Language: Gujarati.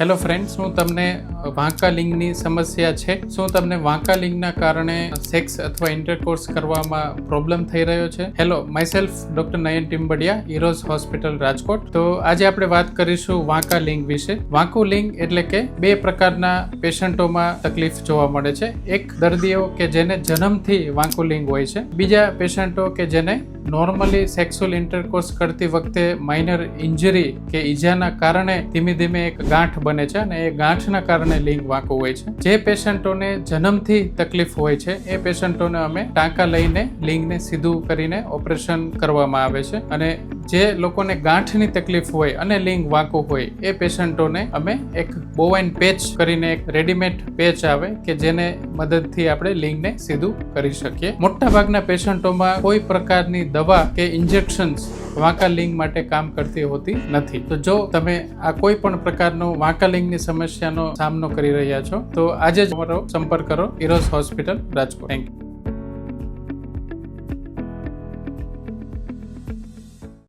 હેલો ફ્રેન્ડ્સ, હું તમને વાંકા લિંગની સમસ્યા છે. શું તમને વાંકા લિંગના કારણે સેક્સ અથવા ઇન્ટરકોર્સ કરવામાં પ્રોબ્લેમ થઈ રહ્યો છે? હેલો, માયસેલ્ફ ડોક્ટર નયન ટીમ્બડિયા, ઈરોઝ હોસ્પિટલ રાજકોટ. તો આજે આપણે વાત કરીશું વાંકા લિંગ વિશે. વાંકું લિંગ એટલે કે બે પ્રકારના પેશન્ટોમાં તકલીફ જોવા મળે છે. એક દર્દીઓ કે જેને જન્મથી વાંકું લિંગ હોય છે, બીજા પેશન્ટો કે જેને નોર્મલી સેક્સ્યુઅલ ઇન્ટરકોર્સ કરતી વખતે માઇનર ઇન્જરી કે ઈજાના કારણે ધીમે ધીમે એક ગાંઠ બને છે અને એ ગાંઠના કારણે લિંગ વાંકું હોય છે. જે પેશન્ટોને જન્મથી તકલીફ હોય છે એ પેશન્ટોને અમે ટાંકા લઈને લિંગને સીધું કરીને ઓપરેશન કરવામાં આવે છે, અને જે લોકોને ગાંઠની તકલીફ હોય અને લિંગ વાંકું હોય એ પેશન્ટોને અમે એક બોવાઇન પેચ કરીને એક રેડીમેડ પેચ આવે કે જેને મદદથી આપણે લિંગને સીધું કરી શકીએ. મોટા ભાગના પેશન્ટોમાં કોઈ પ્રકારની દવા કે ઇન્જેક્શન્સ વાંકા લિંગ માટે કામ કરતી હોતી નથી. તો જો તમે આ કોઈ પણ પ્રકારનો વાંકા લિંગની સમસ્યાનો સામનો કરી રહ્યા છો તો આજે જ અમારો સંપર્ક કરો, Eros hospital Rajkot. Thank you.